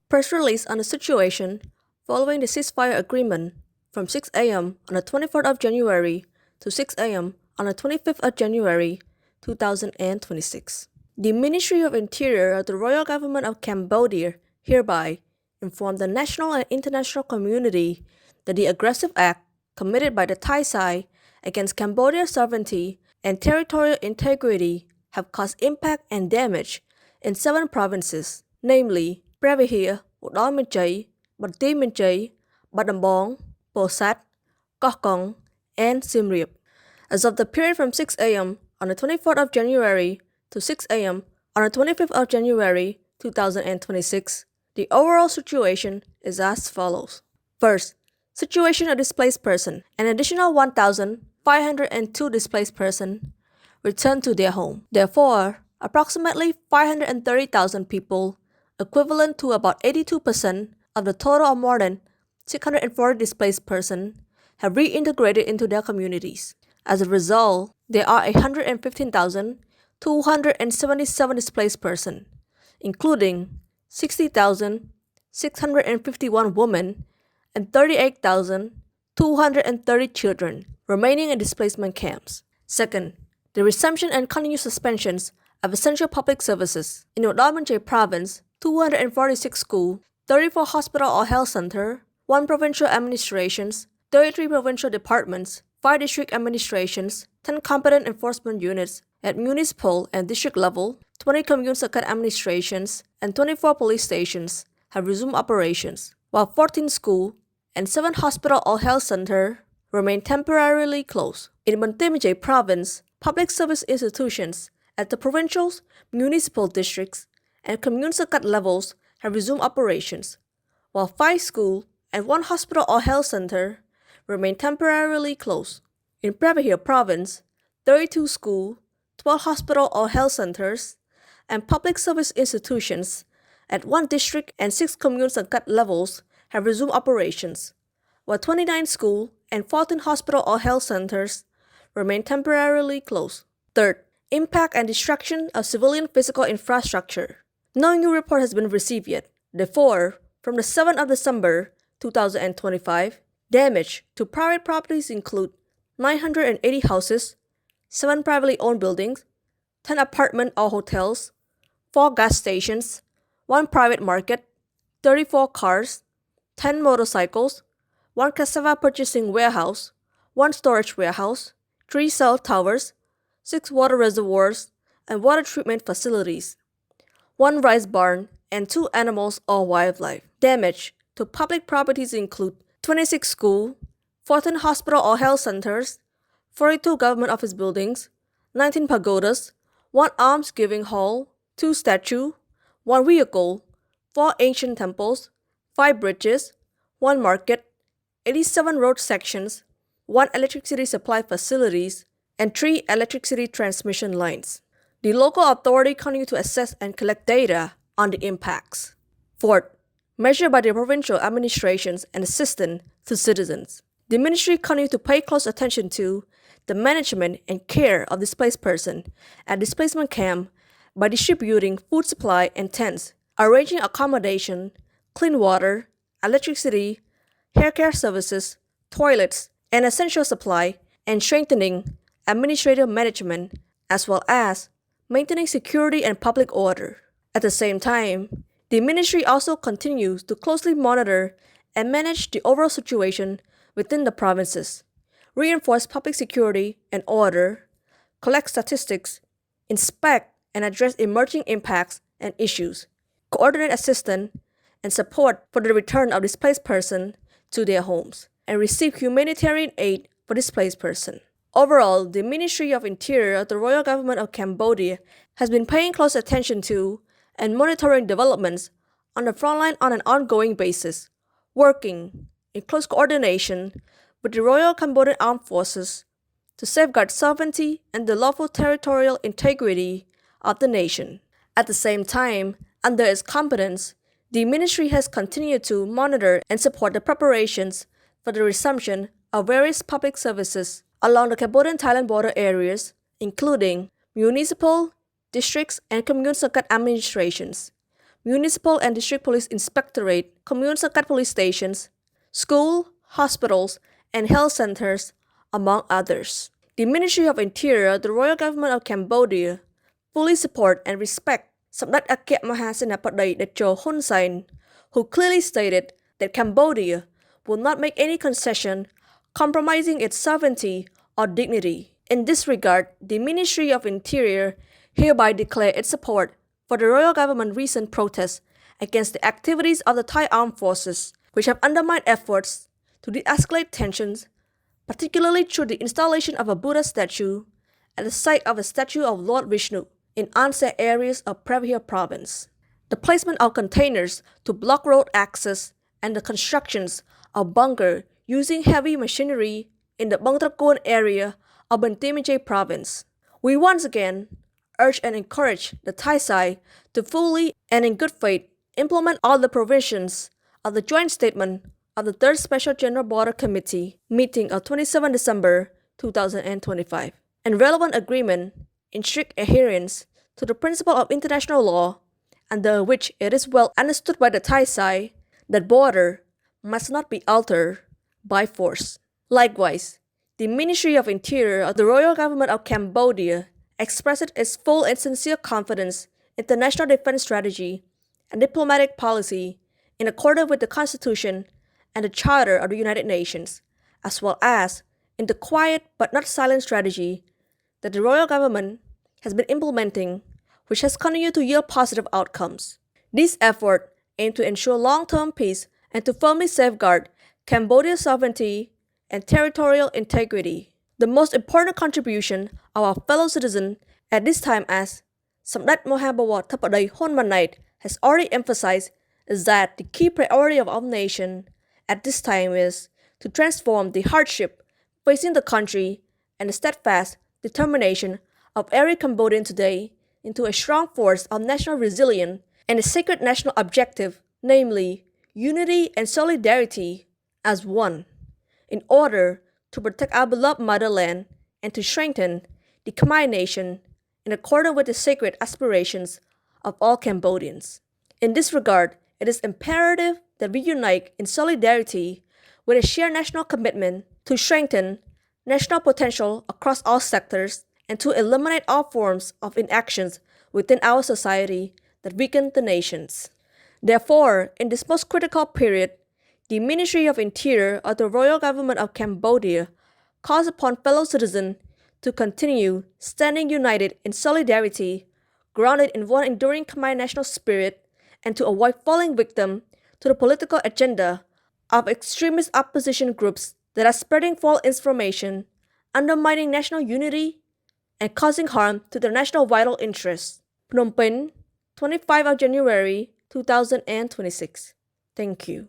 Press release on the situation following the ceasefire agreement from 6 a.m. on the 24th of January to 6 a.m. on the 25th of January 2026. The Ministry of Interior of the Royal Government of Cambodia hereby informed the national and international community that the aggressive act committed by the Thai side against Cambodia's sovereignty and territorial integrity have caused impact and damage in 7 provinces, namely Previhir, Udon Minchai, Bati Minchai, Badambong, Posat, Koh and Siem Reap. As of the period from 6 a.m. on the 24th of January to 6 a.m. on the 25th of January 2026, the overall situation is as follows. First, situation of displaced person. An additional 1,502 displaced persons returned to their home. Therefore, approximately 530,000 people, equivalent to about 82% of the total of more than 640 displaced persons, have reintegrated into their communities. As a result, there are 115,277 displaced persons, including 60,651 women and 38,230 children remaining in displacement camps. Second, the resumption and continued suspensions of essential public services. In Udon Minchai Province, 246 schools, 34 hospital or health centers, 1 provincial administrations, 33 provincial departments, 5 district administrations, 10 competent enforcement units at municipal and district level, 20 commune circuit administrations, and 24 police stations have resumed operations, while 14 schools and 7 hospital or health centers remain temporarily closed. In Bati Minchai Province, public service institutions at the provincial, municipal districts, and commune circuit levels have resumed operations, while 5 schools and 1 hospital or health center remain temporarily closed. In Previhir Province, 32 schools, 12 hospital or health centers, and public service institutions at 1 district and 6 commune circuit levels have resumed operations, while 29 schools and 14 hospital or health centers remain temporarily closed. Third, impact and destruction of civilian physical infrastructure. No new report has been received yet. Therefore, from the 7th of December 2025, damage to private properties include 980 houses, 7 privately owned buildings, 10 apartments or hotels, 4 gas stations, 1 private market, 34 cars, 10 motorcycles, 1 cassava purchasing warehouse, 1 storage warehouse, 3 cell towers, 6 water reservoirs and water treatment facilities, 1 rice barn, and 2 animals or wildlife. Damage to public properties include 26 schools, 14 hospital or health centers, 42 government office buildings, 19 pagodas, 1 alms-giving hall, 2 statues, 1 vehicle, 4 ancient temples, 5 bridges, 1 market, 87 road sections, 1 electricity supply facilities, and 3 electricity transmission lines. The local authority continue to assess and collect data on the impacts. Fourth, measure by the provincial administrations and assistance to citizens. The ministry continue to pay close attention to the management and care of displaced persons at displacement camp by distributing food supply and tents, arranging accommodation, clean water, electricity, hair care services, toilets, and essential supply, and strengthening administrative management, as well as maintaining security and public order. At the same time, the ministry also continues to closely monitor and manage the overall situation within the provinces, reinforce public security and order, collect statistics, inspect and address emerging impacts and issues, coordinate assistance and support for the return of displaced persons to their homes, and receive humanitarian aid for displaced persons. Overall, the Ministry of Interior of the Royal Government of Cambodia has been paying close attention to and monitoring developments on the frontline on an ongoing basis, working in close coordination with the Royal Cambodian Armed Forces to safeguard sovereignty and the lawful territorial integrity of the nation. At the same time, under its competence, the ministry has continued to monitor and support the preparations for the resumption of various public services along the Cambodian-Thailand border areas, including municipal, districts, and commune circuit administrations, municipal and district police inspectorate, commune Sakat police stations, school, hospitals, and health centers, among others. The Ministry of Interior, the Royal Government of Cambodia, fully support and respect Samdech Akyat Mahasenapadai Techo Hun Sen, who clearly stated that Cambodia will not make any concession compromising its sovereignty or dignity. In this regard, the Ministry of Interior hereby declare its support for the royal government's recent protests against the activities of the Thai armed forces, which have undermined efforts to de-escalate tensions, particularly through the installation of a Buddha statue at the site of a statue of Lord Vishnu in unsafe areas of Prabhir province. The placement of containers to block road access and the constructions of bunker using heavy machinery in the Bang Trakon area of Bantimije province. We once again urge and encourage the Thai side to fully and in good faith implement all the provisions of the joint statement of the 3rd Special General Border Committee meeting of 27 December 2025 and relevant agreement in strict adherence to the principle of international law, under which it is well understood by the Thai side that border must not be altered by force. Likewise, the Ministry of Interior of the Royal Government of Cambodia expressed its full and sincere confidence in the national defense strategy and diplomatic policy in accordance with the Constitution and the Charter of the United Nations, as well as in the quiet but not silent strategy that the royal government has been implementing, which has continued to yield positive outcomes. This effort aims to ensure long-term peace and to firmly safeguard Cambodia's sovereignty and territorial integrity. The most important contribution of our fellow citizens at this time, as Samdech Mahabawat Thapadai Honmanait has already emphasized, is that the key priority of our nation at this time is to transform the hardship facing the country and the steadfast determination of every Cambodian today into a strong force of national resilience and a sacred national objective, namely unity and solidarity as one, in order to protect our beloved motherland and to strengthen the Khmer nation in accordance with the sacred aspirations of all Cambodians. In this regard, it is imperative that we unite in solidarity with a shared national commitment to strengthen national potential across all sectors and to eliminate all forms of inactions within our society that weaken the nations. Therefore, in this most critical period, the Ministry of Interior of the Royal Government of Cambodia calls upon fellow citizens to continue standing united in solidarity, grounded in one enduring Khmer national spirit, and to avoid falling victim to the political agenda of extremist opposition groups that are spreading false information, undermining national unity, and causing harm to their national vital interests. Phnom Penh, 25 of January 2026. Thank you.